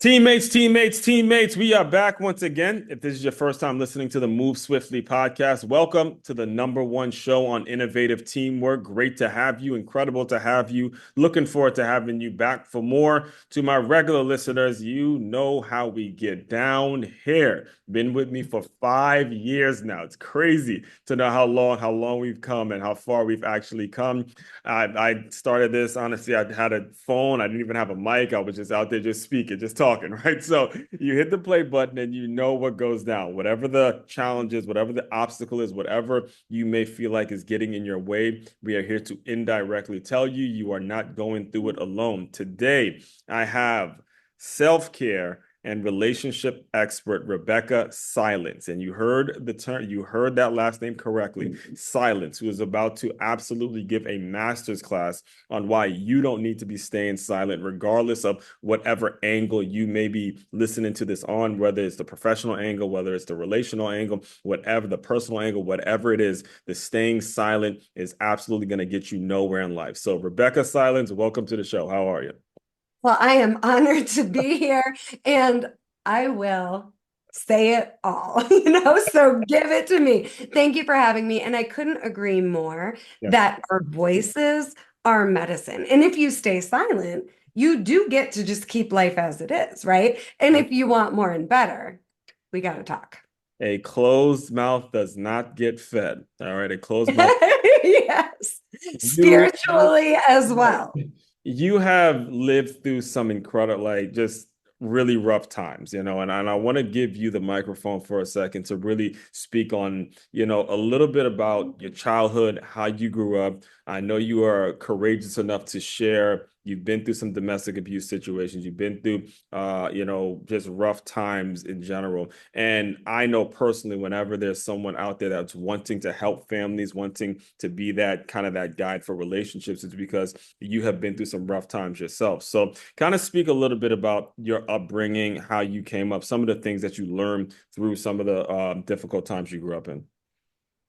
Teammates, we are back once again. If this is your first time listening to the Move Swiftly podcast, welcome to the number one show on innovative teamwork. Great to have you. Incredible to have you. Looking forward to having you back for more. To my regular listeners, you know how we get down here. Been with me for 5 years now. It's crazy to know how long we've come and how far we've actually come. I started this, honestly, I had a phone. I didn't even have a mic. I was just out there just speaking, just talking, right? So you hit the play button and you know what goes down. Whatever the challenge is, whatever the obstacle is, whatever you may feel like is getting in your way, we are here to indirectly tell you you are not going through it alone. Today, I have self-care and relationship expert Rebeccah Silence. And you heard the term, you heard that last name correctly, Silence, who is about to absolutely give a master's class on why you don't need to be staying silent, regardless of whatever angle you may be listening to this on, whether it's the professional angle, whether it's the relational angle, whatever the personal angle, whatever it is, the staying silent is absolutely going to get you nowhere in life. So Rebeccah Silence, welcome to the show. How are you? Well, I am honored to be here and I will say it all, so give it to me. Thank you for having me. And I couldn't agree more Yeah. that our voices are medicine. And if you stay silent, you do get to just keep life as it is, right? And if you want more and better, we got to talk. A closed mouth does not get fed. All right. A closed mouth. Yes, You spiritually as well. you have lived through some incredible, like just really rough times, and I want to give you the microphone for a second to really speak on, a little bit about your childhood, how you grew up. I know you are courageous enough to share. You've been through some domestic abuse situations. You've been through, just rough times in general. And I know personally, whenever there's someone out there that's wanting to help families, wanting to be that kind of that guide for relationships, it's because you have been through some rough times yourself. So, kind of speak a little bit about your upbringing, how you came up, some of the things that you learned through some of the difficult times you grew up in.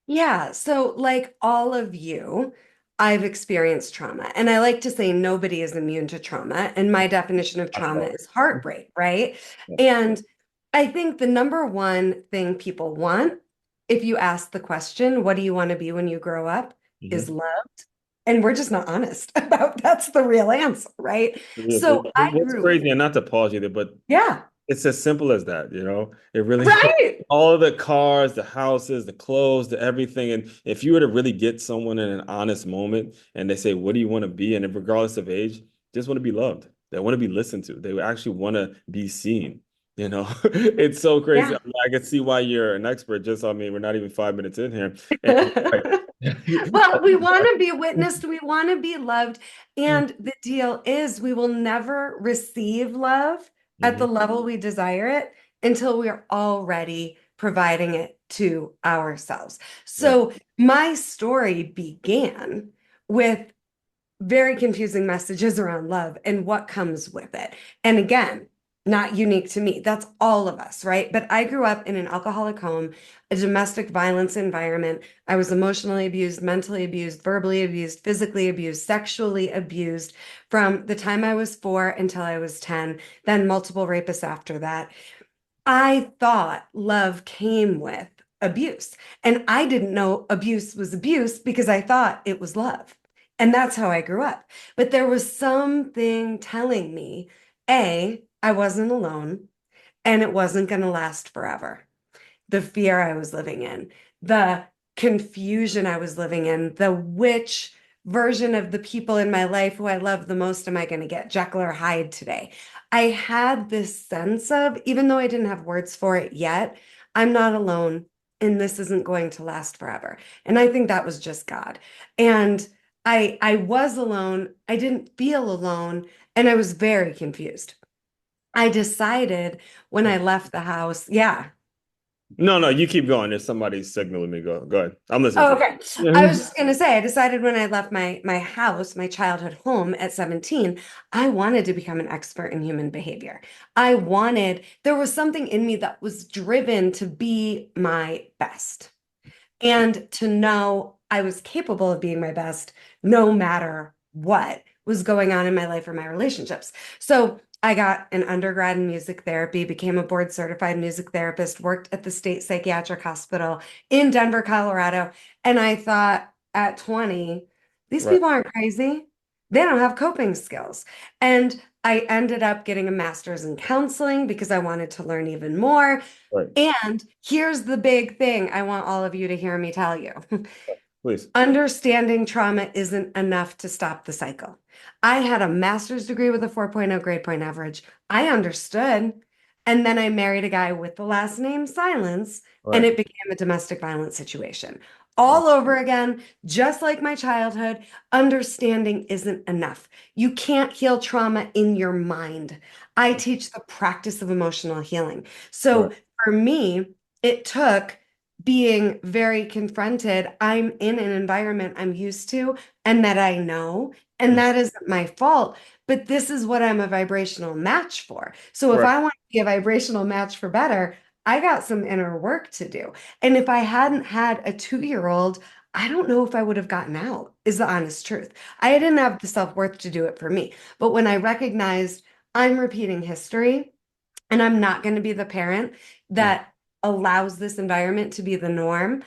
Yeah, so like all of you, I've experienced trauma. And I like to say nobody is immune to trauma. And my definition of That's trauma all. is heartbreak, right? Yeah. And I think the number one thing people want, if you ask the question, what do you want to be when you grow up, is Mhm. loved. And we're just not honest about that's the real answer, right? So I What's grew, crazy, and not to pause you there, but yeah, it's as simple as that. It really right. all of the cars, the houses, the clothes, the everything. And if you were to really get someone in an honest moment and they say, what do you want to be? And regardless of age, just want to be loved. They want to be listened to. They actually want to be seen. It's so crazy. Yeah. I can see why you're an expert. I mean, we're not even 5 minutes in here. And like, Well, we want to be witnessed, we want to be loved. And the deal is, we will never receive love at the Mhm. level we desire it until we are already providing it to ourselves. Yeah. So, my story began with very confusing messages around love and what comes with it. And again, not unique to me. That's all of us, right? But I grew up in an alcoholic home, a domestic violence environment. I was emotionally abused, mentally abused, verbally abused, physically abused, sexually abused from the time I was 4 until I was 10, then multiple rapists after that. I thought love came with abuse. And I didn't know abuse was abuse because I thought it was love. And that's how I grew up. But there was something telling me, A, I wasn't alone and it wasn't going to last forever. The fear I was living in, the confusion I was living in, the which version of the people in my life who I love the most am I going to get, Jekyll or Hyde today? I had this sense of, even though I didn't have words for it yet, I'm not alone and this isn't going to last forever. And I think that was just God. And I was alone, I didn't feel alone, and I was very confused. I decided when I left the house, yeah. No, no, you keep going. There's somebody signaling me. Go ahead. I'm listening Oh, to okay. I was you. just gonna say, I decided when I left my house, my childhood home at 17, I wanted to become an expert in human behavior. There was something in me that was driven to be my best and to know I was capable of being my best no matter what was going on in my life or my relationships. So I got an undergrad in music therapy, became a board certified music therapist, worked at the state psychiatric hospital in Denver, Colorado. And I thought at 20, these Right. people aren't crazy. They don't have coping skills. And I ended up getting a master's in counseling because I wanted to learn even more. Right. And here's the big thing I want all of you to hear me tell you. Please. Understanding trauma isn't enough to stop the cycle. I had a master's degree with a 4.0 grade point average. I understood. And then I married a guy with the last name Silence, and Right. it became a domestic violence situation. Right. All over again, just like my childhood, understanding isn't enough. You can't heal trauma in your mind. I teach the practice of emotional healing. Right. So for me, it took being very confronted. I'm in an environment I'm used to and that I know, and Mm. that isn't my fault. But this is what I'm a vibrational match for. So if Right. I want to be a vibrational match for better, I got some inner work to do. And if I hadn't had a 2-year-old, I don't know if I would have gotten out, is the honest truth. I didn't have the self-worth to do it for me. But when I recognized I'm repeating history, and I'm not going to be the parent Mm. that allows this environment to be the norm.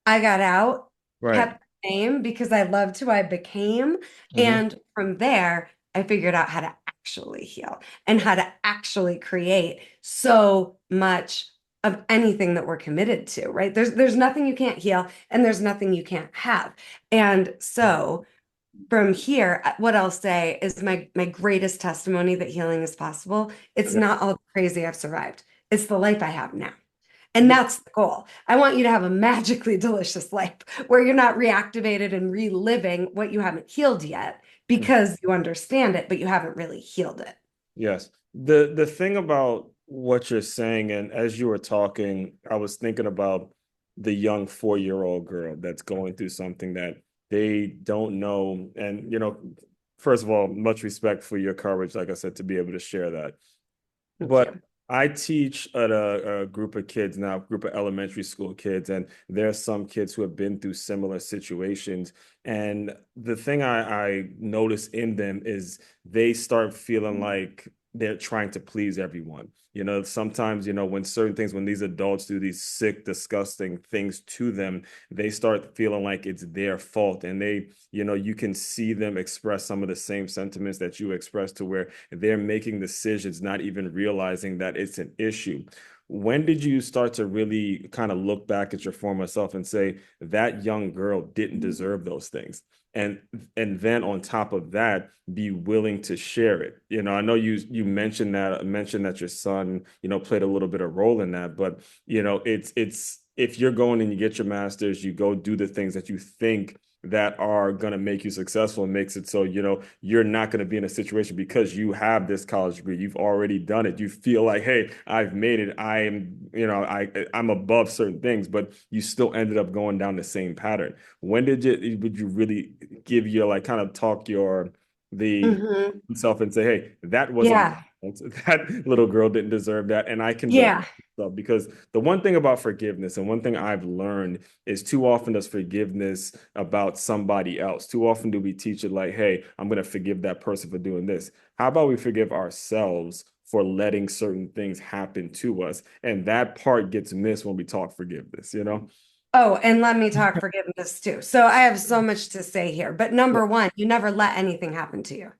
I got out, Right. kept the name because I loved who I became. Hmm. And from there, I figured out how to actually heal and how to actually create so much of anything that we're committed to, right? There's nothing you can't heal and there's nothing you can't have. And so from here, what I'll say is my greatest testimony that healing is possible. It's Yeah. not all the crazy I've survived. It's the life I have now. And that's the goal. I want you to have a magically delicious life where you're not reactivated and reliving what you haven't healed yet Mm. because you understand it, but you haven't really healed it. Yes. The thing about what you're saying, and as you were talking, I was thinking about the young 4-year-old girl that's going through something that they don't know. And, first of all, much respect for your courage, like I said, to be able to share that. Thank But you. I teach at a group of kids now, a group of elementary school kids, and there are some kids who have been through similar situations. And the thing I notice in them is they start feeling like they're trying to please everyone. Sometimes, when certain things, when these adults do these sick, disgusting things to them, they start feeling like it's their fault. And you can see them express some of the same sentiments that you express, to where they're making decisions, not even realizing that it's an issue. When did you start to really kind of look back at your former self and say that young girl didn't deserve those things? And then on top of that, be willing to share it. I know you mentioned that your son, played a little bit of role in that, but it's if you're going and you get your master's, you go do the things that you think that are going to make you successful, and makes it so you're not going to be in a situation because you have this college degree, you've already done it, you feel like, hey, I've made it, I'm above certain things, but you still ended up going down the same pattern. When would you really give your, like, kind of talk the Hmm. self and say, hey, that wasn't Yeah. that little girl didn't deserve that, and I can develop Yeah. stuff? Because the one thing about forgiveness, and one thing I've learned, is too often does forgiveness about somebody else. Too often do we teach it like, hey, I'm going to forgive that person for doing this. How about we forgive ourselves for letting certain things happen to us? And that part gets missed when we talk forgiveness. Oh, and let me talk forgiveness too. So I have so much to say here. But Yeah. number one, you never let anything happen to you.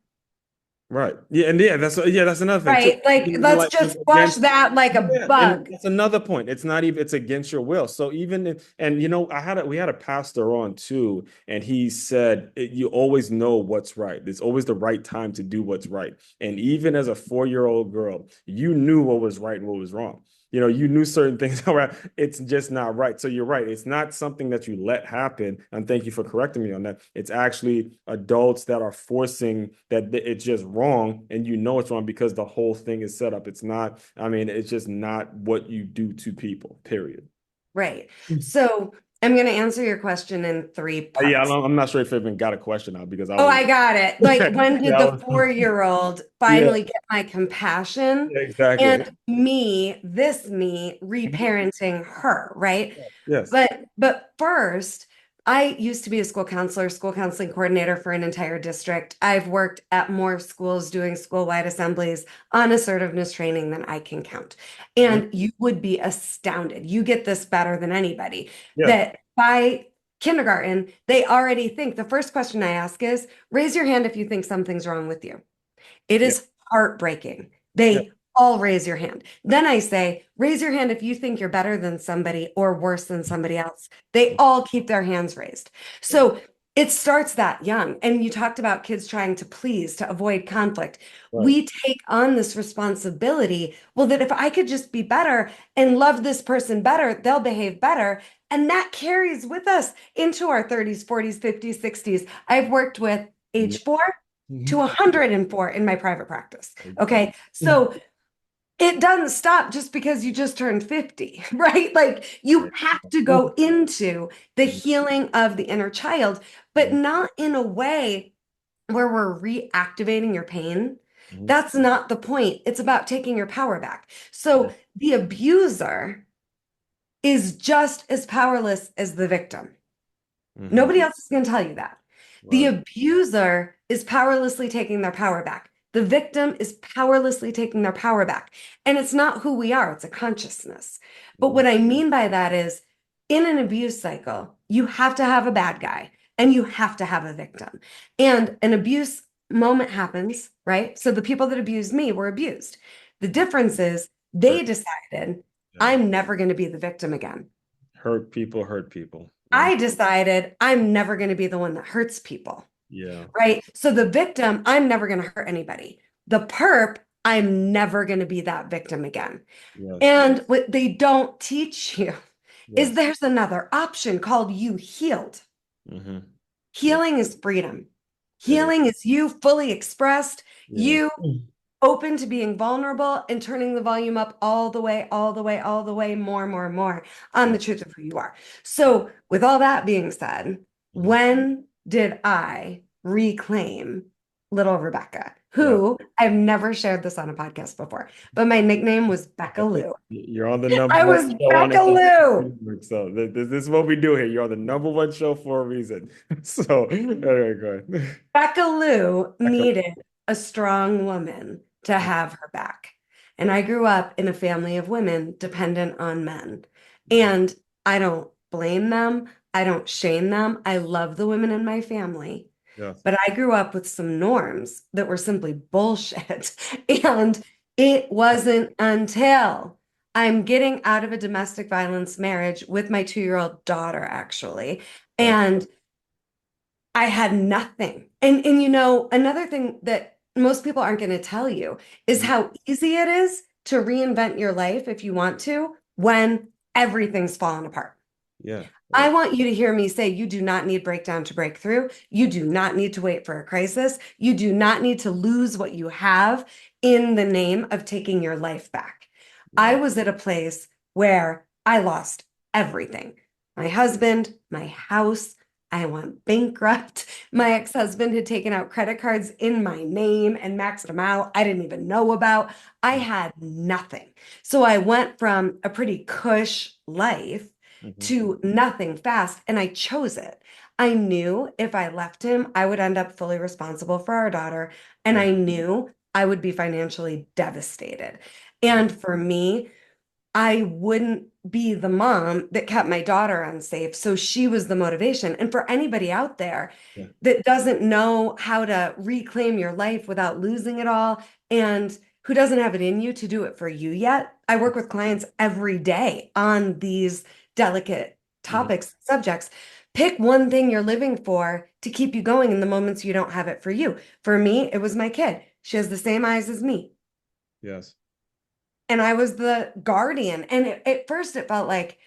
Right. Yeah, and that's another thing too. Right? Like, let's Like, just it's squash against. that like a Yeah, and bug. that's another point. It's not even, it's against your will. So even if, and we had a pastor on too, and he said, you always know what's right. There's always the right time to do what's right. And even as a 4-year-old girl, you knew what was right and what was wrong. You knew certain things are, it's just not right. So you're right. It's not something that you let happen. And thank you for correcting me on that. It's actually adults that are forcing that it's just wrong. And it's wrong because the whole thing is set up. It's not, I mean, it's just not what you do to people, period. Right. So I'm going to answer your question in three Yeah, parts. I'm not sure if I even got a question out because I Oh, was, I got it. Like, when did yeah, I the was, 4-year-old yeah, finally get my compassion yeah, exactly. and me reparenting her, right? Yes. But first, I used to be a school counselor, school counseling coordinator for an entire district. I've worked at more schools doing school-wide assemblies on assertiveness training than I can count. Mhm. And you would be astounded. You get this better than anybody. Yeah. That by kindergarten, they already think the first question I ask is, raise your hand if you think something's wrong with you. It Yeah. is heartbreaking. Yeah. They all raise your hand. Then I say, raise your hand if you think you're better than somebody or worse than somebody else. They all keep their hands raised. Yeah. So it starts that young. And you talked about kids trying to please, to avoid conflict. Right. We take on this responsibility. Well, that if I could just be better and love this person better, they'll behave better. And that carries with us into our 30s, 40s, 50s, 60s. I've worked with Mhm. age 4 to 104 in my private practice. Okay. Okay. So it doesn't stop just because you just turned 50, right? Like you Right. have to go into the healing of the inner child, but Mhm. not in a way where we're reactivating your pain. Mhm. That's not the point. It's about taking your power back. Yeah. So the abuser is just as powerless as the victim. Mhm. Nobody else is going to tell you that. The Right. abuser is powerlessly taking their power back. The victim is powerlessly taking their power back. And it's not who we are, it's a consciousness. But Mhm. what I mean by that is in an abuse cycle, you have to have a bad guy and you have to have a victim. And an abuse moment happens, right? So the people that abused me were abused. The difference is they Hurt. decided, Yeah. I'm never going to be the victim again. Hurt people hurt people. One. I decided I'm never going to be the one that hurts people, Yeah. right? So the victim, I'm never going to hurt anybody. The perp, I'm never going to be that victim again. Yes. And what they don't teach you is Yes. there's another option called you healed. Mm-hmm. Yeah. Healing is freedom. It is. Healing is you fully expressed, Yeah. you open to being vulnerable and turning the volume up all the way, all the way, all the way, more, more, more on Yeah. the truth of who you are. So, with all that being said, Mhm. when did I reclaim little Rebecca, Yeah. who I've never shared this on a podcast before, but my nickname was Becca Lou. You're on the number I one was show on Becca Lou. it. So this is what we do here. You're on the number one show for a reason. So anyway, go ahead. Becca Lou Echo. needed a strong woman to have her back. And I grew up in a family of women dependent on men. Mhm. And I don't blame them. I don't shame them. I love the women in my family. Yes. But I grew up with some norms that were simply bullshit. And it wasn't until I'm getting out of a domestic violence marriage with my 2-year-old daughter, actually. Yes. And I had nothing. And you know, another thing that most people aren't going to tell you is Mhm. how easy it is to reinvent your life if you want to when everything's fallen apart. Yeah. I Yeah. want you to hear me say you do not need breakdown to break through. You do not need to wait for a crisis. You do not need to lose what you have in the name of taking your life back. I Right. was at a place where I lost everything. My husband, my house, I went bankrupt. My ex-husband had taken out credit cards in my name and maxed them out. I didn't even know about. I had nothing. So I went from a pretty cush life Mhm. to nothing fast, and I chose it. I knew if I left him, I would end up fully responsible for our daughter, and Yeah. I knew I would be financially devastated. Yeah. And for me, I wouldn't be the mom that kept my daughter unsafe. So she was the motivation. And for anybody out there Yeah. that doesn't know how to reclaim your life without losing it all and who doesn't have it in you to do it for you yet, I work with clients every day on these delicate Mhm. topics, subjects. Pick one thing you're living for to keep you going in the moments you don't have it for you. For me, it was my kid. She has the same eyes as me. Yes. And I was the guardian. And at first, it felt like,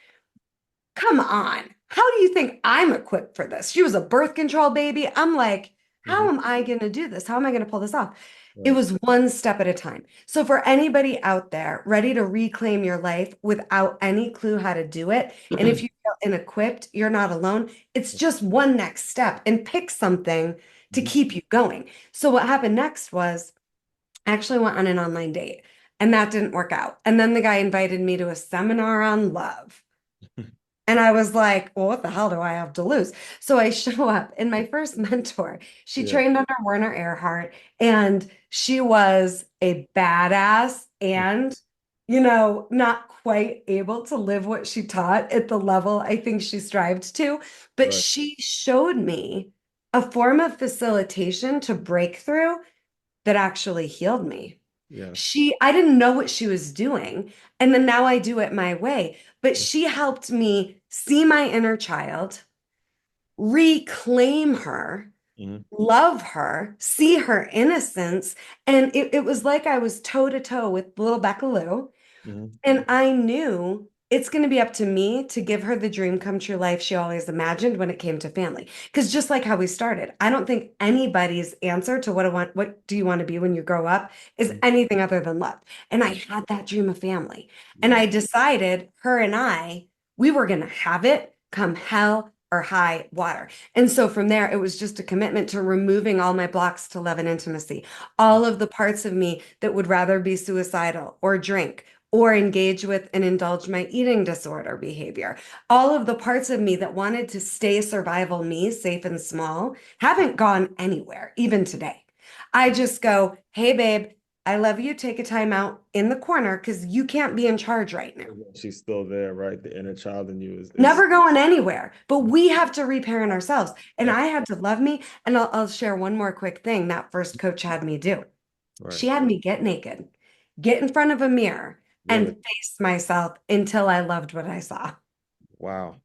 come on, how do you think I'm equipped for this? She was a birth control baby. I'm like, how Mhm. am I going to do this? How am I going to pull this off? It Right. was one step at a time. So, for anybody out there ready to reclaim your life without any clue how to do it, and if you feel inequipped, you're not alone. It's just one next step and pick something to Mhm. keep you going. So, what happened next was I actually went on an online date and that didn't work out. And then the guy invited me to a seminar on love. And I was like, well, what the hell do I have to lose? So I show up, and my first mentor, she Yeah. trained under Werner Erhard, and she was a badass and, not quite able to live what she taught at the level I think she strived to. But Right. she showed me a form of facilitation to breakthrough that actually healed me. Yes. I didn't know what she was doing. And then now I do it my way. But she helped me see my inner child, reclaim her, Mhm. love her, see her innocence. And it was like I was toe to toe with little Becca Lou. Mhm. And I knew it's going to be up to me to give her the dream come true life she always imagined when it came to family. Because just like how we started, I don't think anybody's answer to what do you want to be when you grow up is Mhm. anything other than love. And I had that dream of family. And Yeah. I decided her and we were going to have it come hell or high water. And so from there, it was just a commitment to removing all my blocks to love and intimacy, all of the parts of me that would rather be suicidal or drink or engage with and indulge my eating disorder behavior. All of the parts of me that wanted to stay survival me, safe and small, haven't gone anywhere, even today. I just go, hey, babe, I love you. Take a time out in the corner because you can't be in charge right now. She's still there, right? The inner child in you is Never going anywhere, but we have to reparent ourselves. And yeah, I had to love me. And I'll share one more quick thing that first coach had me do. right. She had me get naked, get in front of a mirror, and Really. face myself until I loved what I saw. Wow.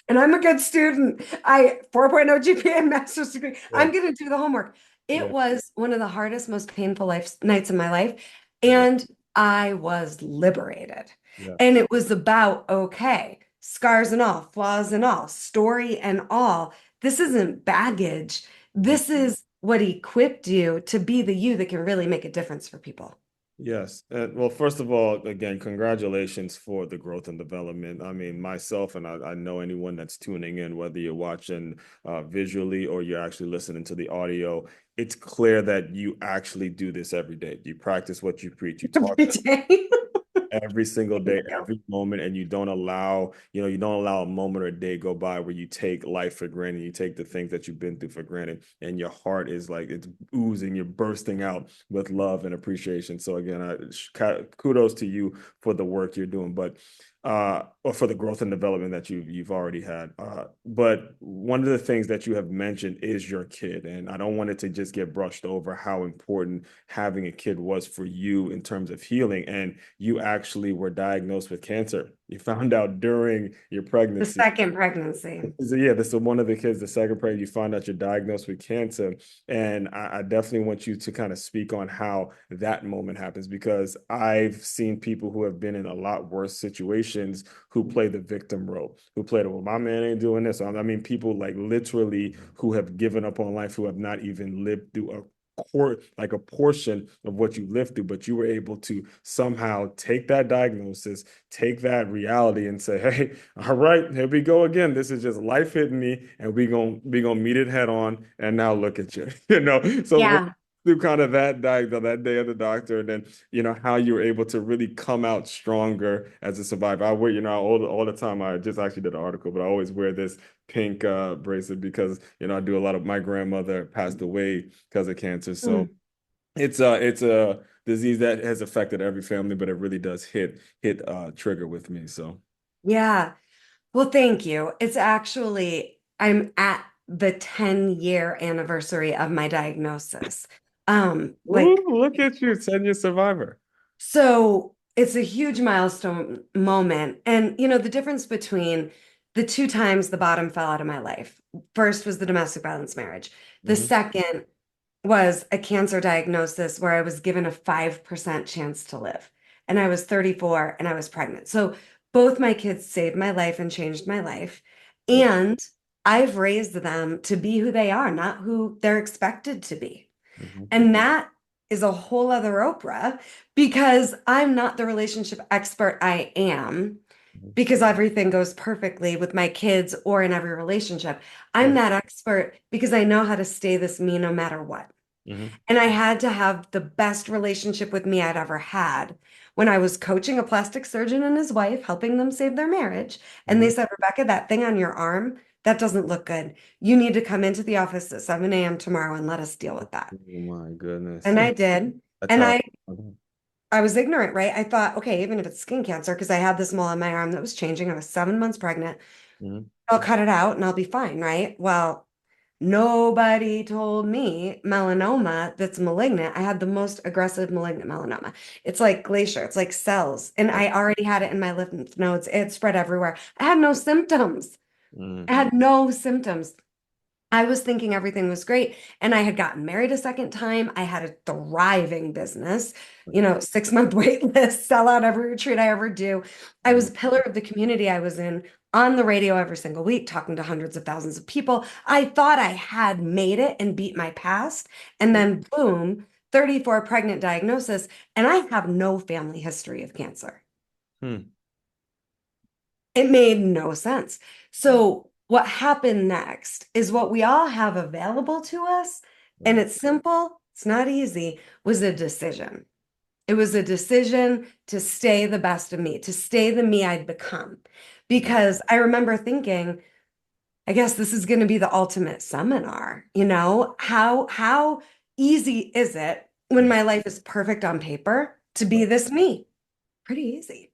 And I'm a good student. I 4.0 GPA and master's degree. Yeah. I'm going to do the homework. It Yeah. was one of the hardest, most painful nights of my life. Yeah. And I was liberated. And Yes. it was about, okay, scars and all, flaws and all, story and all. This isn't baggage. Mhm. This is what equipped you to be the you that can really make a difference for people. Yes. Well, first of all, again, congratulations for the growth and development. I mean, myself, and I know anyone that's tuning in, whether you're watching visually or you're actually listening to the audio, it's clear that you actually do this every day. You practice what you preach. You talk Every day. every single Thank day, you. every moment, and you don't allow a moment or a day go by where you take life for granted, you take the things that you've been through for granted, and your heart is like it's oozing, you're bursting out with love and appreciation. So again, kudos to you for the work you're doing, but or for the growth and development that you've already had. But one of the things that you have mentioned is your kid, and I don't want it to just get brushed over how important having a kid was for you in terms of healing. And you actually were diagnosed with cancer. You found out during your The pregnancy. second pregnancy. So, yeah, this is one of the kids, the second pregnancy, you find out you're diagnosed with cancer. And I definitely want you to kind of speak on how that moment happens because I've seen people who have been in a lot worse situations who play the victim role, who play the, well, my man ain't doing this. I mean, people like literally who have given up on life, who have not even lived through like a portion of what you lived through, but you were able to somehow take that diagnosis, take that reality, and say, "Hey, all right, here we go again. This is just life hitting me, and we gonna meet it head on. And now look at you, you know." So Yeah. through kind of that day of the doctor, and then how you were able to really come out stronger as a survivor. I wear, all the time. I just actually did an article, but I always wear this pink bracelet because I do a lot of my grandmother passed away because of cancer. So Mm. it's a disease that has affected every family, but it really does hit trigger with me. So Yeah. Well, thank you. It's actually, I'm at the 10-year anniversary of my diagnosis. ooh, Like, look at you, 10-year survivor. so it's a huge milestone moment. And, the difference between the two times the bottom fell out of my life. First was the domestic violence marriage. The Hmm. second was a cancer diagnosis where I was given a 5% chance to live. And I was 34 and I was pregnant. So both my kids saved my life and changed my life. Wow. And I've raised them to be who they are, not who they're expected to be. Hmm. And that is a whole other Oprah because I'm not the relationship expert I am because everything goes perfectly with my kids or in every relationship. I'm Right. that expert because I know how to stay this me no matter what. Mm-hmm. And I had to have the best relationship with me I'd ever had when I was coaching a plastic surgeon and his wife, helping them save their marriage. And they Mm-hmm. said, Rebecca, that thing on your arm, that doesn't look good. You need to come into the office at 7 a.m. tomorrow and let us deal with that. Oh my goodness. And I did. That's And how. I was ignorant, right? I thought, okay, even if it's skin cancer, because I had this mole on my arm that was changing. I was 7 months pregnant. Mm-hmm. I'll cut it out and I'll be fine, right? Well, nobody told me melanoma that's malignant. I had the most aggressive malignant melanoma. It's like glacier, it's like cells. And I already had it in my lymph nodes. It spread everywhere. I had no symptoms. Mm-hmm. I had no symptoms. I was thinking everything was great. And I had gotten married a second time. I had a thriving business, 6 month wait list, sell out every retreat I ever do. I was a pillar of the community I was in, on the radio every single week, talking to hundreds of thousands of people. I thought I had made it and beat my past. And then boom, 34 pregnant diagnosis. And I have no family history of cancer. Mm-hmm. It made no sense. So, what happened next is what we all have available to us, and Right. it's simple, it's not easy, was a decision. It was a decision to stay the best of me, to stay the me I'd become. Because I remember thinking, I guess this is going to be the ultimate seminar, How easy is it when my life is perfect on paper to be this me? Pretty easy.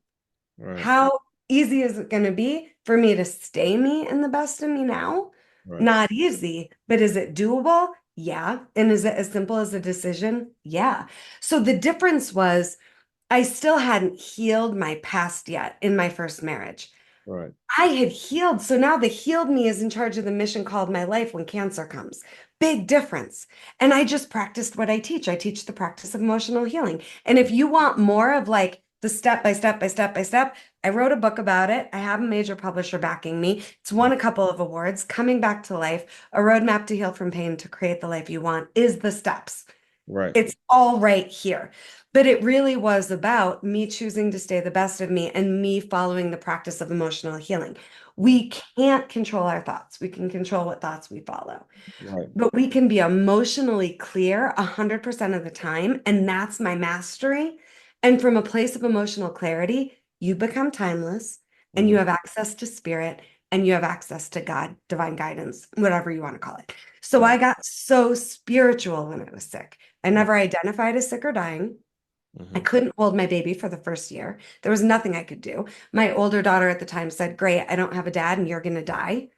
Right. How easy is it going to be for me to stay me in the best of me now? Right. Not easy, but is it doable? Yeah. And is it as simple as a decision? Yeah. So the difference was I still hadn't healed my past yet in my first marriage. Right. I had healed. So now the healed me is in charge of the mission called my life when cancer comes. Big difference. And I just practiced what I teach. I teach the practice of emotional healing. And if you want more of like the step by step by step by step, I wrote a book about it. I have a major publisher backing me. It's won a couple of awards. Coming Back to Life, a roadmap to heal from pain to create the life you want is the steps. Right. It's all right here. But it really was about me choosing to stay the best of me and me following the practice of emotional healing. We can't control our thoughts. We can control what thoughts we follow, Right. but we can be emotionally clear 100% of the time. And that's my mastery. And from a place of emotional clarity, you become timeless and you Mm-hmm. have access to spirit and you have access to God, divine guidance, whatever you want to call it. So Right. I got so spiritual when I was sick. I never identified as sick or dying. I Mm-hmm. couldn't hold my baby for the first year. There was nothing I could do. My older daughter at the time said, Great, I don't have a dad and you're going to die.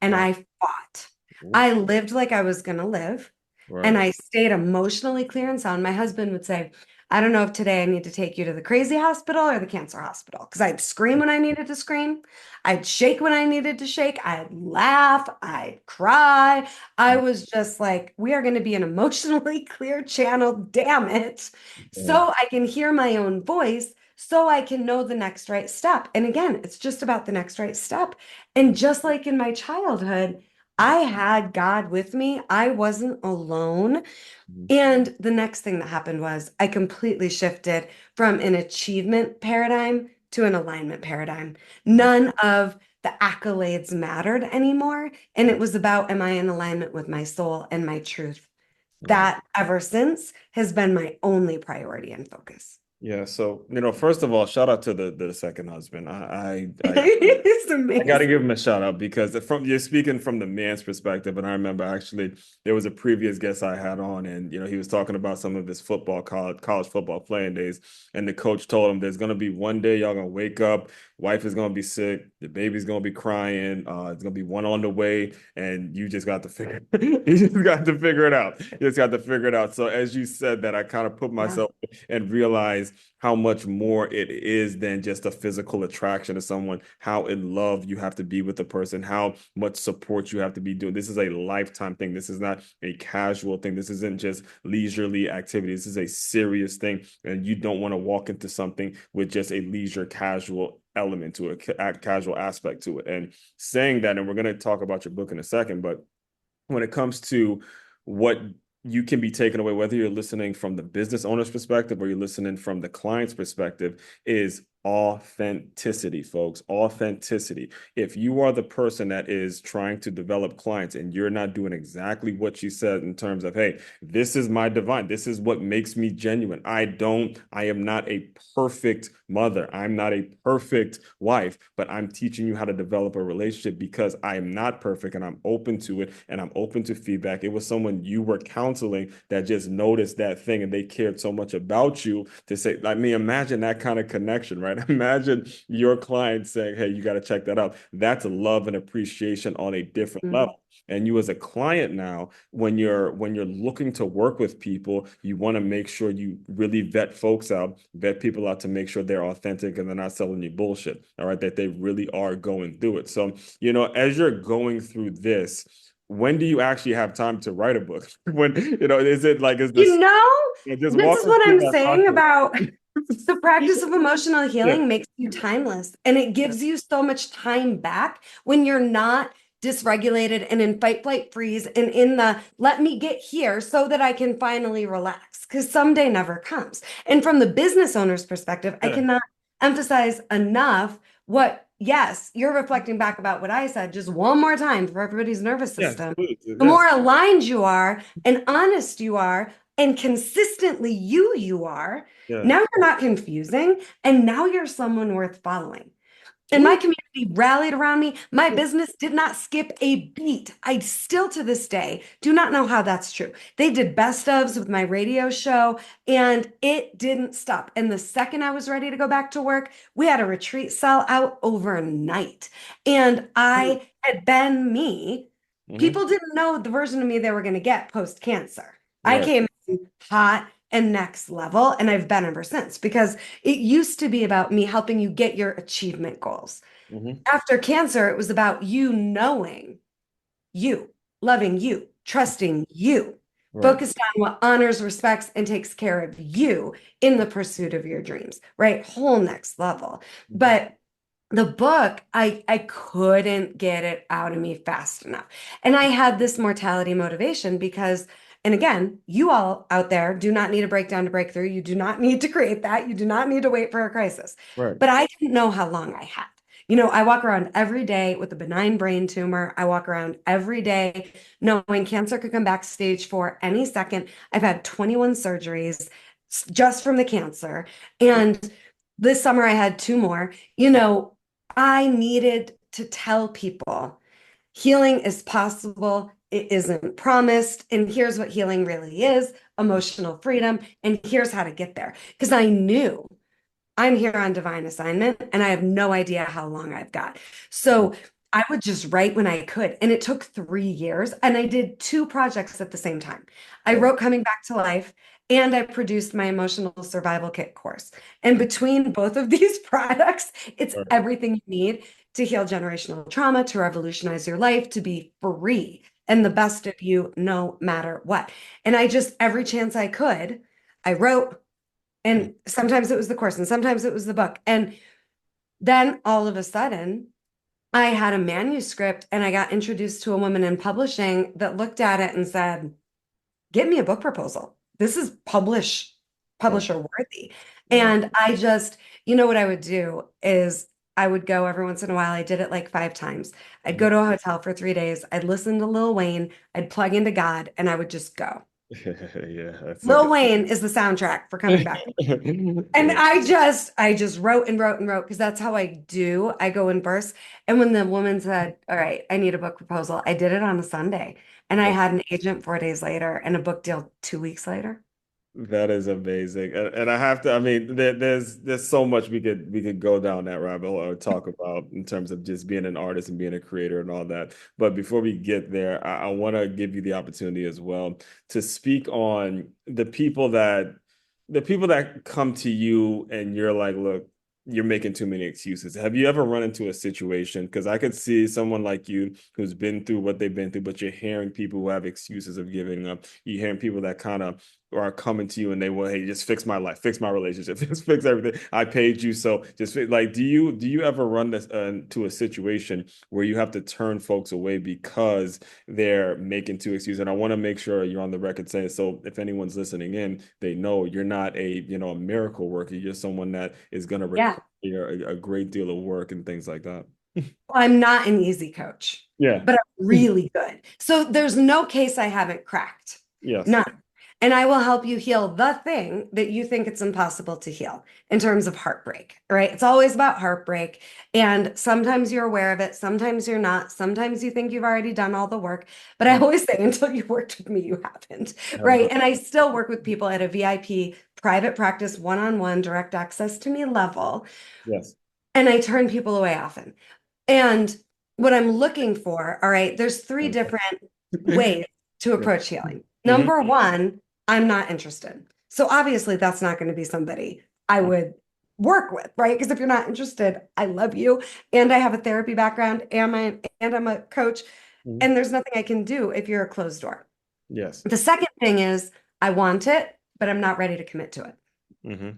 And Wow. I fought. Oof. I lived like I was going to live. And Right. I stayed emotionally clear and sound. My husband would say, I don't know if today I need to take you to the crazy hospital or the cancer hospital. Because I'd scream when I needed to scream. I'd shake when I needed to shake. I'd laugh. I'd cry. I was just like, we are going to be an emotionally clear channel, damn it. Yeah. So I can hear my own voice, so I can know the next right step. And again, it's just about the next right step. And just like in my childhood, I had God with me. I wasn't alone. Mhm. And the next thing that happened was I completely shifted from an achievement paradigm to an alignment paradigm. None of the accolades mattered anymore. And it was about, am I in alignment with my soul and my truth? Right. That ever since has been my only priority and focus. Yeah. So, first of all, shout out to the second husband. It's I got to amazing. give him a shout out because you're speaking from the man's perspective, and I remember actually there was a previous guest I had on, and he was talking about some of his college football playing days, and the coach told him there's gonna be one day y'all gonna wake up, wife is gonna be sick, the baby's gonna be crying, it's gonna be one on the way, and you just got to figure you just got to figure it out. You just got to figure it out. So as you said that, I kind of put Yeah. myself and realized how much more it is than just a physical attraction to someone, how in love you have to be with the person, how much support you have to be doing. This is a lifetime thing. This is not a casual thing. This isn't just leisurely activity. This is a serious thing. And you don't want to walk into something with just a leisure casual element to it, a casual aspect to it. And saying that, and we're going to talk about your book in a second, but when it comes to what you can be taken away, whether you're listening from the business owner's perspective or you're listening from the client's perspective, is authenticity, folks. Authenticity. If you are the person that is trying to develop clients and you're not doing exactly what you said in terms of, hey, this is my divine, this is what makes me genuine. I am not a perfect mother. I'm not a perfect wife, but I'm teaching you how to develop a relationship because I am not perfect and I'm open to it and I'm open to feedback. It was someone you were counseling that just noticed that thing and they cared so much about you to say, I mean, imagine that kind of connection, right? Imagine your client saying, hey, you got to check that out. That's love and appreciation on a different Mhm. level. And you as a client now, when you're looking to work with people, you want to make sure you really vet folks out, vet people out to make sure they're authentic and they're not selling you bullshit. All right, that they really are going through it. So, as you're going through this, when do you actually have time to write a book? When, is it like, is You this, know, just this walk is us what through I'm that saying process. about the practice of emotional Yeah. healing makes you timeless and it gives you so much time back when you're not dysregulated and in fight, flight, freeze and in the let me get here so that I can finally relax because someday never comes. And from the business owner's perspective, I Yeah. cannot emphasize enough what, yes, you're reflecting back about what I said just one more time for everybody's nervous Yes, system. please. The Yes. more aligned you are and honest you are, and consistently you are, Yeah. now you're not confusing, and now you're someone worth following. And my Ooh. community rallied around me. My business did not skip a beat. I still to this day do not know how that's true. They did best ofs with my radio show and it didn't stop. And the second I was ready to go back to work, we had a retreat sell out overnight. And I had been me. Mm-hmm. People didn't know the version of me they were going to get post cancer. I Right. came in hot and next level, and I've been ever since because it used to be about me helping you get your achievement goals. Mm-hmm. After cancer, it was about you knowing you, loving you, trusting you, Right. focused on what honors, respects, and takes care of you in the pursuit of your dreams, right? Whole next level. Mm-hmm. But the book, I couldn't get it out of me fast enough. And I had this mortality motivation because, and again, you all out there do not need a breakdown to break through. You do not need to create that. You do not need to wait for a crisis. Right. But I didn't know how long I had. I walk around every day with a benign brain tumor. I walk around every day knowing cancer could come back stage 4 any second. I've had 21 surgeries just from the cancer. And this summer I had 2 more. I needed to tell people healing is possible. It isn't promised. And here's what healing really is emotional freedom. And here's how to get there. Because I knew I'm here on divine assignment and I have no idea how long I've got. So I would just write when I could. And it took 3 years. And I did 2 projects at the same time. I Right. wrote Coming Back to Life and I produced my emotional survival kit course. And between both of these products, it's Right. everything you need to heal generational trauma, to revolutionize your life, to be free and the best of you no matter what. And I just, every chance I could, I wrote, and sometimes it was the course and sometimes it was the book. And then all of a sudden, I had a manuscript and I got introduced to a woman in publishing that looked at it and said, "Give me a book proposal. This is Right. publisher worthy." Right. And I just, what I would do is I would go every once in a while. I did it like 5 times. I'd Mhm. go to a hotel for 3 days. I'd listen to Lil Wayne. I'd plug into God and I would just go. Yeah, that's a Lil good. Wayne is the soundtrack for Coming Back. And Yeah. I just wrote and wrote and wrote because that's how I do. I go in bursts. And when the woman said, "All right, I need a book proposal," I did it on a Sunday. And I had an agent 4 days later and a book deal 2 weeks later. That is amazing, and I have to. I mean, there's so much we could go down that rabbit hole or talk about in terms of just being an artist and being a creator and all that. But before we get there, I want to give you the opportunity as well to speak on the people that come to you and you're like, look, you're making too many excuses. Have you ever run into a situation? Because I could see someone like you who's been through what they've been through, but you're hearing people who have excuses of giving up. You're hearing people that kind of are coming to you and they will, hey, just fix my life, fix my relationship, just fix everything. I paid you, so just like, do you ever run this to a situation where you have to turn folks away because they're making two excuses? And I want to make sure you're on the record saying, so if anyone's listening in, they know you're not a miracle worker. You're someone that is going to Yeah. require a great deal of work and things like that. I'm not an easy coach, Yeah. but I'm really good. So there's no case I haven't cracked. Yes. None. And I will help you heal the thing that you think it's impossible to heal in terms of heartbreak, right? It's always about heartbreak. And sometimes you're aware of it, sometimes you're not. Sometimes you think you've already done all the work. But I always say, until you worked with me, you haven't, right? And I still work with people at a VIP private practice, one-on-one, direct access to me level. Yes. And I turn people away often. And what I'm looking for, all right, there's three Okay. different ways to Yeah. approach healing. Hmm. Number one, I'm not interested. So obviously that's not going to be somebody I would work with, right? Because if you're not interested, I love you and I have a therapy background and I'm a coach Hmm. and there's nothing I can do if you're a closed door. Yes. The second thing is I want it, but I'm not ready to commit to it. Hmm.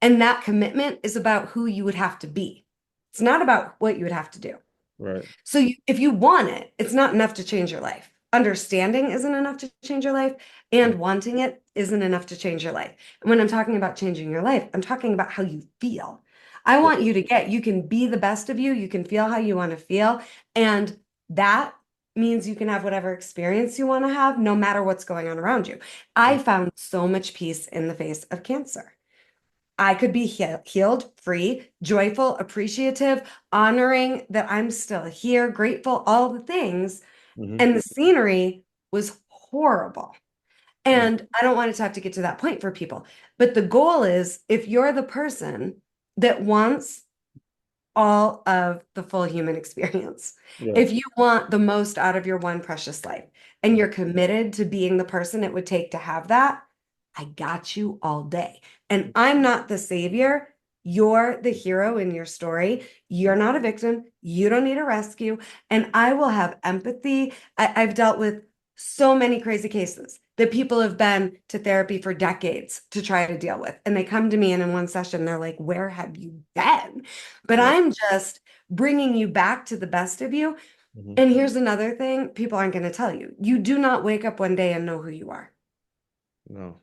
And that commitment is about who you would have to be. It's not about what you would have to do. Right. So if you want it, it's not enough to change your life. Understanding isn't enough to change your life, and wanting it isn't enough to change your life. And when I'm talking about changing your life, I'm talking about how you feel. I want you to you can be the best of you, you can feel how you want to feel, and that means you can have whatever experience you want to have, no matter what's going on around you. I found so much peace in the face of cancer. I could be healed, free, joyful, appreciative, honoring that I'm still here, grateful, all the things. Hmm. And the scenery was horrible. And I don't want it to have to get to that point for people. But the goal is if you're the person that wants all of the full human experience, Yes. if you want the most out of your one precious life, and you're committed to being the person it would take to have that, I got you all day. And I'm not the savior. You're the hero in your story. You're not a victim. You don't need a rescue. And I will have empathy. I've dealt with so many crazy cases that people have been to therapy for decades to try to deal with. And they come to me and in one session, they're like, where have you been? But Right. I'm just bringing you back to the best of you. Hmm. And here's another thing people aren't going to tell you. You do not wake up one day and know who you are. No.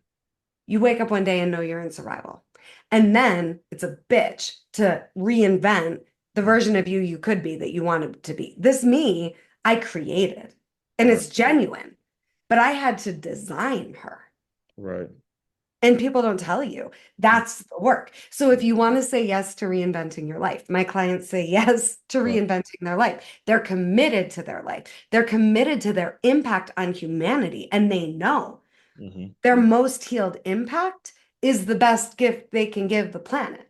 You wake up one day and know you're in survival. And then it's a bitch to reinvent the version of you could be that you wanted to be. This me, I created, and Right. it's genuine, but I had to design her. Right. And people don't tell you that's the work. So if you want to say yes to reinventing your life, my clients say yes to Right. reinventing their life. They're committed to their life. They're committed to their impact on humanity. And they know Hmm. their most healed impact is the best gift they can give the planet,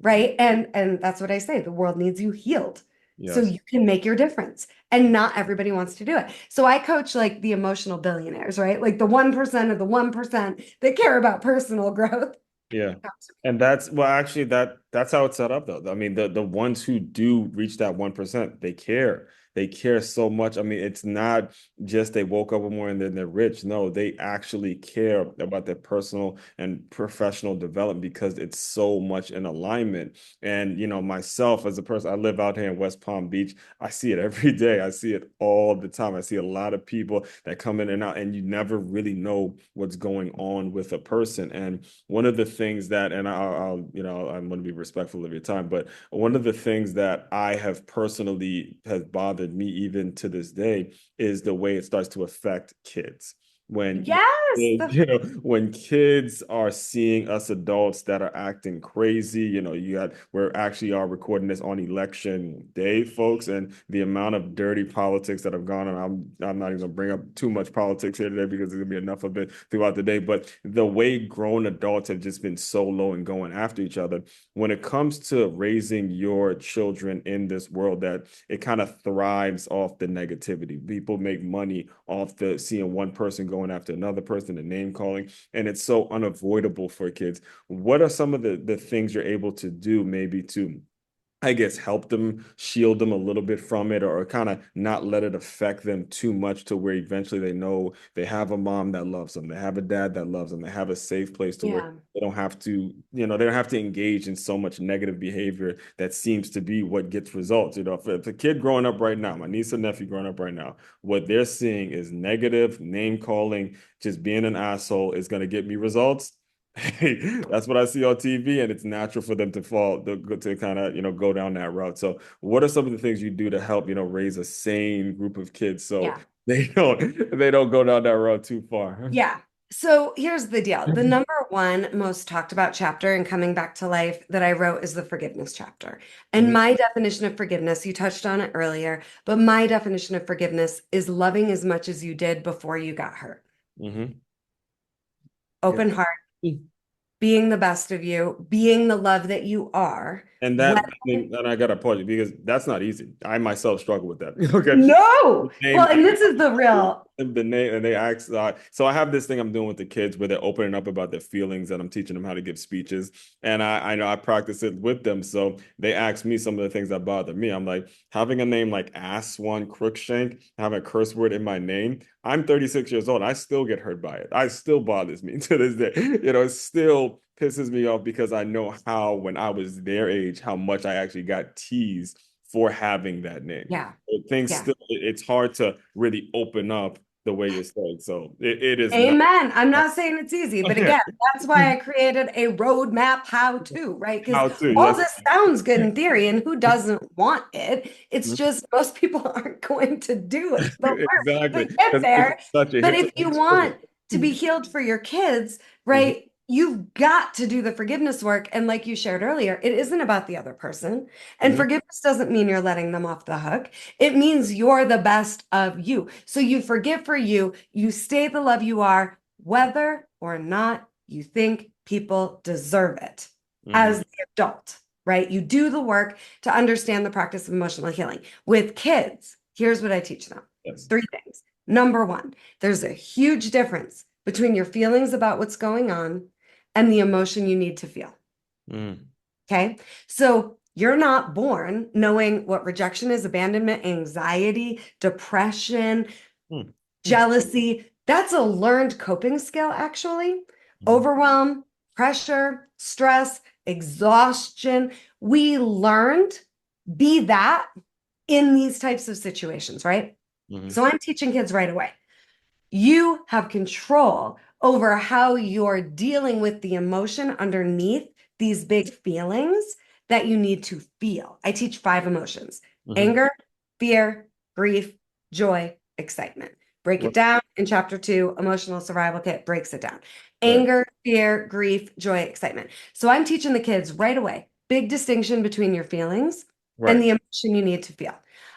right? And that's what I say, the world needs you healed so Yes. you can make your difference, and not everybody wants to do it. So I coach like the emotional billionaires, right? Like the 1% of the 1% that care about personal growth. Yeah. And that's well, actually, that's how it's set up though. I mean, the ones who do reach that 1%, they care. They care so much. I mean, it's not just they woke up one morning and then they're rich. No, they actually care about their personal and professional development because it's so much in alignment. And myself as a person, I live out here in West Palm Beach. I see it every day. I see it all the time. I see a lot of people that come in and out, and you never really know what's going on with a person. And one of the things that, and I'm going to be respectful of your time, but one of the things that I have personally has bothered me even to this day is the way it starts to affect kids. When Yes. when kids are seeing us adults that are acting crazy, we're actually are recording this on election day, folks, and the amount of dirty politics that have gone on. I'm not even gonna bring up too much politics here today because there's gonna be enough of it throughout the day. But the way grown adults have just been so low and going after each other, when it comes to raising your children in this world, that it kind of thrives off the negativity. People make money off the seeing one person going after another person, the name calling, and it's so unavoidable for kids. What are some of the things you're able to do maybe to I guess help them shield them a little bit from it, or kind of not let it affect them too much to where eventually they know they have a mom that loves them, they have a dad that loves them, they have a safe place to where Yeah. they don't have to, they don't have to engage in so much negative behavior that seems to be what gets results. If a kid growing up right now, my niece and nephew growing up right now, what they're seeing is negative, name calling, just being an asshole is going to get me results. Hey, that's what I see on TV, and it's natural for them to to kind of, go down that route. So, what are some of the things you do to help, raise a sane group of kids so Yeah. they don't go down that road too far? Yeah. So here's the deal. The number one most talked about chapter in Coming Back to Life that I wrote is the forgiveness chapter. And Hmm. my definition of forgiveness, you touched on it earlier, but my definition of forgiveness is loving as much as you did before you got hurt. Hmm. Yeah. Open heart, being the best of you, being the love that you are. And When and I gotta pause you because that's not easy. I myself struggle with that. Okay. The no, well, name, and this is the real. the name, and they ask. So I have this thing I'm doing with the kids where they're opening up about their feelings, and I'm teaching them how to give speeches. And I know I practice it with them. So they ask me some of the things that bother me. I'm like, having a name like Ass One Crookshank, having a curse word in my name. I'm 36 years old. I still get hurt by it. I still bothers me to this day. It still pisses me off because I know how, when I was their age, how much I actually got teased for having that name. Yeah. Things Yeah. still, it's hard to really open up the way you said. So it is not. Amen. I'm not saying it's easy, but again, that's why I created a roadmap how to, right? Because How to, all yes. this sounds good in theory, and who doesn't want it? It's just most people aren't going to do it, the work Exactly. to get Because there. it But hits a if you want to be Mhm. healed for your kids, Mhm. right? You've got to do the forgiveness work. And like you shared earlier, it isn't about the other person. And Mhm. forgiveness doesn't mean you're letting them off the hook. It means you're the best of you. So you forgive for you, you stay the love you are, whether or not you think people deserve it as Mhm. the adult, right? You do the work to understand the practice of emotional healing. With kids, here's what I teach them Yes. three things. Number one, there's a huge difference between your feelings about what's going on and the emotion you need to feel. Mm. Okay. So you're not born knowing what rejection is, abandonment, anxiety, depression, Mm. Mm. jealousy. That's a learned coping skill, actually. Mhm. Overwhelm, pressure, stress, exhaustion. We learned be that in these types of situations, right? Mhm. So I'm teaching kids right away. You have control over how you're dealing with the emotion underneath these big feelings that you need to feel. I teach five emotions: Mhm. anger, fear, grief, joy, excitement. Break it Right. down in chapter 2. Emotional Survival Kit breaks it down. Right. Anger, fear, grief, joy, excitement. So I'm teaching the kids right away. Big distinction between your feelings and Right. the emotion you need to feel.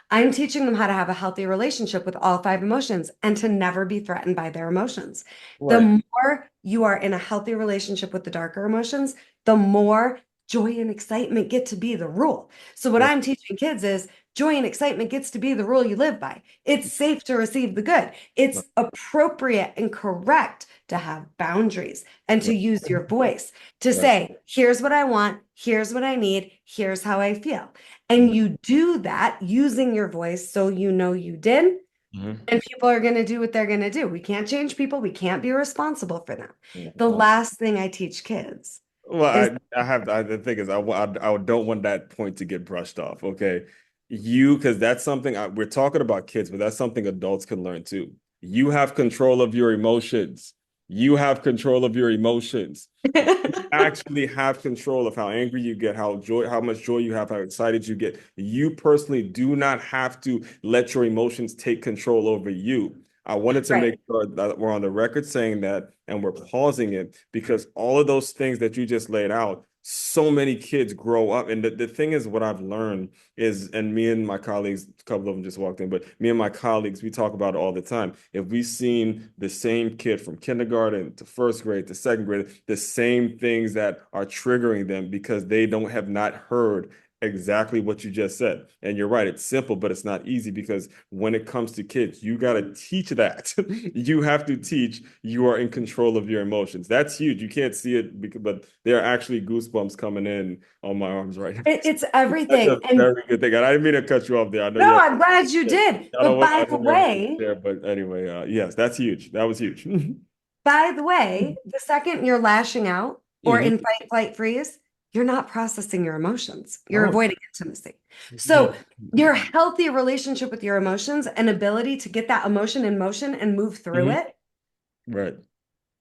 I'm teaching them how to have a healthy relationship with all five emotions and to never be threatened by their emotions. The Right. more you are in a healthy relationship with the darker emotions, the more joy and excitement get to be the rule. So, what Right. I'm teaching kids is joy and excitement gets to be the rule you live by. It's safe to receive the good, it's Right. appropriate and correct to have boundaries and to Right. use your voice to Right. say, here's what I want, here's what I need, here's how I feel. Mhm. And you do that using your voice so you know you did. Mhm. And people are going to do what they're going to do. We can't change people. We can't be responsible for them. The Mhm. last thing I teach kids Well, is the thing is, I don't want that point to get brushed off. Okay. Because that's something we're talking about kids, but that's something adults can learn too. You have control of your emotions. You have control of your emotions. Actually have control of how angry you get, how much joy you have, how excited you get. You personally do not have to let your emotions take control over you. I wanted to right. make sure that we're on the record saying that, and we're pausing it because all of those things that you just laid out, so many kids grow up. And the thing is, what I've learned is, and me and my colleagues, a couple of them just walked in, but me and my colleagues, we talk about it all the time. If we've seen the same kid from kindergarten to first grade to second grade, the same things that are triggering them because they don't have not heard exactly what you just said. And you're right, it's simple, but it's not easy because when it comes to kids, you got to teach that. You have to teach you are in control of your emotions. That's huge. You can't see it because, but there are actually goosebumps coming in on my arms right now. It's That's everything. a And very good thing. And I didn't mean to cut you off there. I know no, you're, I'm glad you did. I don't But want, I know you're there, but anyway, yes, that's huge. That was huge. by the way, the second you're lashing out or Mhm. in fight, flight, freeze, you're not processing your emotions. You're Oh, avoiding intimacy. yeah. So your healthy relationship with your emotions and ability to get that emotion in motion and move through Mhm. it Right,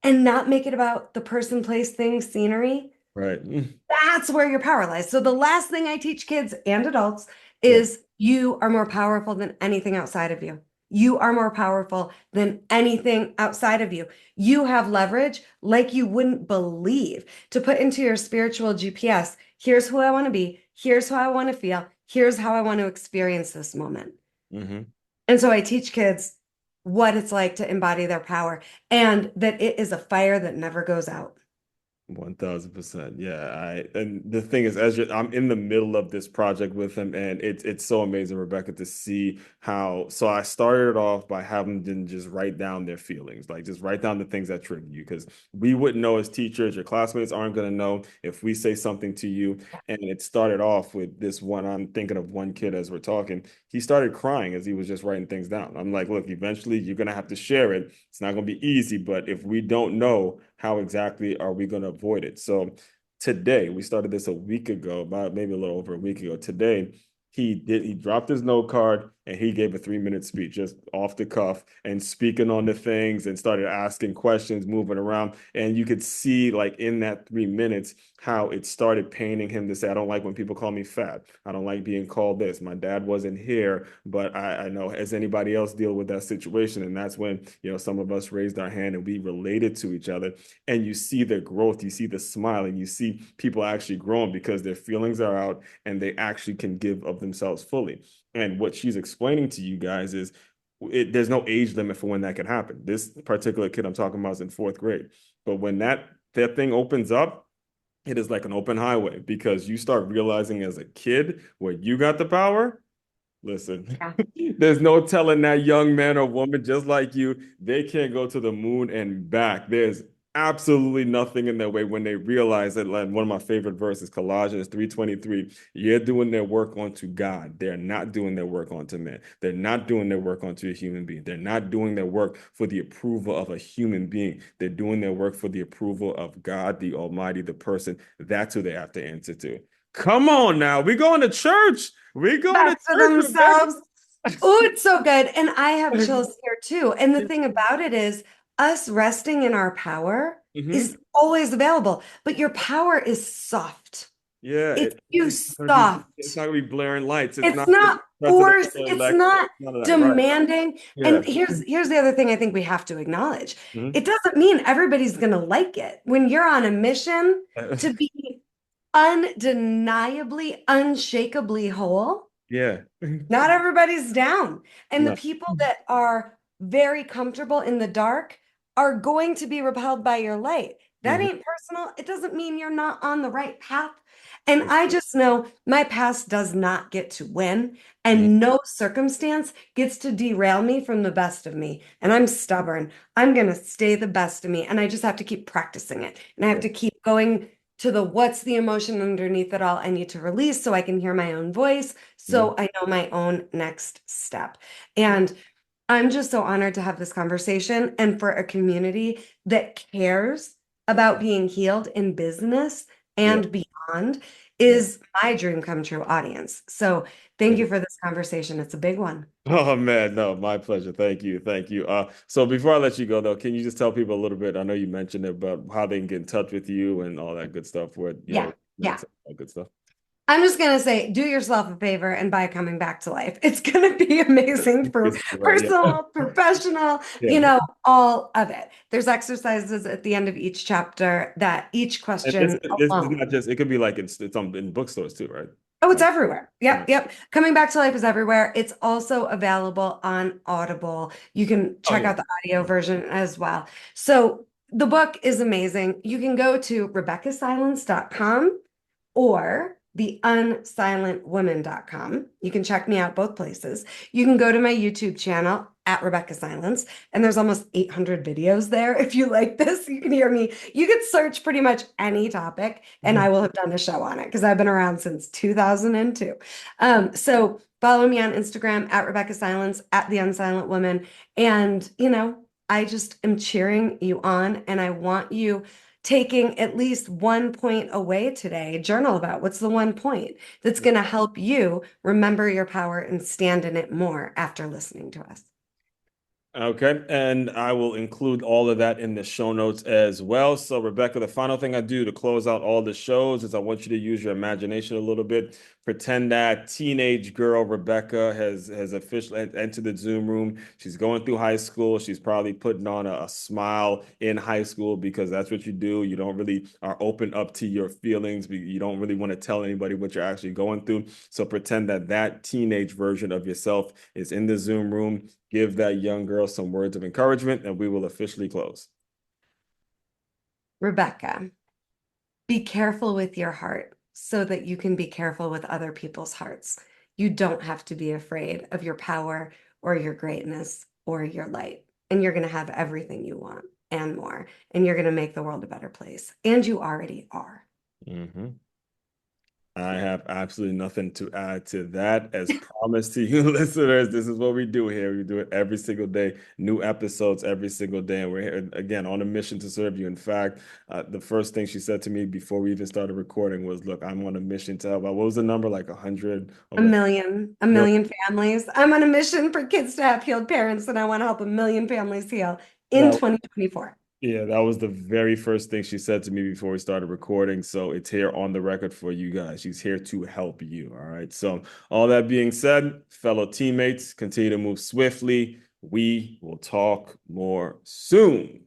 and not make it about the person, place, thing, scenery, right. that's where your power lies. So the last thing I teach kids and adults Yeah. is you are more powerful than anything outside of you. You are more powerful than anything outside of you. You have leverage like you wouldn't believe to put into your spiritual GPS. Here's who I want to be. Here's how I want to feel. Here's how I want to experience this moment. Hmm. And so I teach kids what it's like to embody their power and that it is a fire that never goes out. 1000%. Yeah. And the thing is, I'm in the middle of this project with him, and it's so amazing, Rebecca, to see how. So I started it off by having them just write down their feelings, like just write down the things that trigger you, because we wouldn't know as teachers, your classmates aren't going to know if we say something to you. And it started off with this one. I'm thinking of one kid as we're talking. He started crying as he was just writing things down. I'm like, look, eventually you're going to have to share it. It's not going to be easy, but if we don't know, how exactly are we going to avoid it? So today, we started this a week ago, about maybe a little over a week ago. Today, he dropped his note card and he gave a 3 minute speech just off the cuff and speaking on the things and started asking questions, moving around. And you could see like in that 3 minutes how it started paining him to say, I don't like when people call me fat. I don't like being called this. My dad wasn't here, but I know, has anybody else deal with that situation? And that's when, some of us raised our hand and we related to each other. And you see the growth, you see the smile, and you see people actually growing because their feelings are out and they actually can give of themselves fully. And what she's explaining to you guys is there's no age limit for when that can happen. This particular kid I'm talking about is in fourth grade. But when that thing opens up, it is like an open highway because you start realizing as a kid where you got the power. Listen, Yeah. there's no telling that young man or woman just like you, they can't go to the moon and back. There's absolutely nothing in their way when they realize that, like one of my favorite verses, Colossians 3:23, you're doing their work onto God. They're not doing their work onto men. They're not doing their work onto a human being. They're not doing their work for the approval of a human being. They're doing their work for the approval of God, the Almighty, the person. That's who they have to answer to. Come on now. We going to church. We going to Back to church, Rebecca. themselves. Oh, it's so good. And I have chills here too. And the thing about it is, us resting in our power Hmm. is always available, but your power is soft. Yeah, It's you it's not gonna be it's soft. not gonna be blaring lights. It's It's not gonna be not force. presidential It's election. not None of that, right? demanding. Yeah. And here's the other thing I think we have to acknowledge. Mhm. It doesn't mean everybody's going to like it. When you're on a mission to be undeniably, unshakably whole, Yeah. not everybody's down. And the No. people that are very comfortable in the dark are going to be repelled by your light. That Mhm. ain't personal. It doesn't mean you're not on the right path. And I just know my past does not get to win, Mhm. and no circumstance gets to derail me from the best of me. And I'm stubborn. I'm going to stay the best of me. And I just have to keep practicing it. And I have Yeah. to keep going to the what's the emotion underneath it all I need to release so I can hear my own voice, Mhm. so I know my own next step. Yeah. And I'm just so honored to have this conversation and for a community that cares about being healed in business Yeah. and beyond Yeah. is my dream come true audience. So thank you for this conversation. It's a big one. Oh man, no, my pleasure. Thank you. Thank you. So before I let you go though, can you just tell people a little bit? I know you mentioned it, but how they can get in touch with you and all that good stuff, where, Yeah. Yeah. all good stuff. I'm just going to say, do yourself a favor and buy Coming Back to Life. It's going to be amazing for Yes, right. Yeah. personal, professional, Yeah. all of it. There's exercises at the end of each chapter that each And this question this is alone. not just, it could be like it's in bookstores too, right? Oh, it's Like, everywhere. yeah. Yep, yep. Coming Back to Life is everywhere. It's also available on Audible. You can Oh check yeah. out the audio version as well. So the book is amazing. You can go to RebeccahSilence.com or theunsilentwoman.com. You can check me out both places. You can go to my YouTube channel at Rebeccah Silence, and there's almost 800 videos there. If you like this, you can hear me. You could search pretty much any topic, and I will have done a show on it because I've been around since 2002. So follow me on Instagram at Rebeccah Silence, at The Unsilent Woman. And, I just am cheering you on, and I want you taking at least 1 point away today. Journal about what's the 1 point that's going to help you remember your power and stand in it more after listening to us. Okay, and I will include all of that in the show notes as well. So, Rebeccah, the final thing I do to close out all the shows is I want you to use your imagination a little bit. Pretend that teenage girl Rebeccah has officially entered the Zoom room. She's going through high school. She's probably putting on a smile in high school because that's what you do. You don't really are open up to your feelings. You don't really want to tell anybody what you're actually going through. So pretend that teenage version of yourself is in the Zoom room. Give that young girl some words of encouragement, and we will officially close. Rebeccah, be careful with your heart so that you can be careful with other people's hearts. You don't have to be afraid of your power or your greatness or your light. And you're going to have everything you want and more. And you're going to make the world a better place. And you already are. Mm-hmm. I have absolutely nothing to add to that. As promised to you, listeners, this is what we do here. We do it every single day, new episodes every single day. And we're here again on a mission to serve you. In fact, the first thing she said to me before we even started recording was, look, I'm on a mission to help. What was the number? Like 100, A over million, a million families. I'm on a mission for kids to have healed parents, and I want to help a million families heal in that 2024. Yeah, that was the very first thing she said to me before we started recording. So it's here on the record for you guys. She's here to help you. All right. So, all that being said, fellow teammates, continue to move swiftly. We will talk more soon.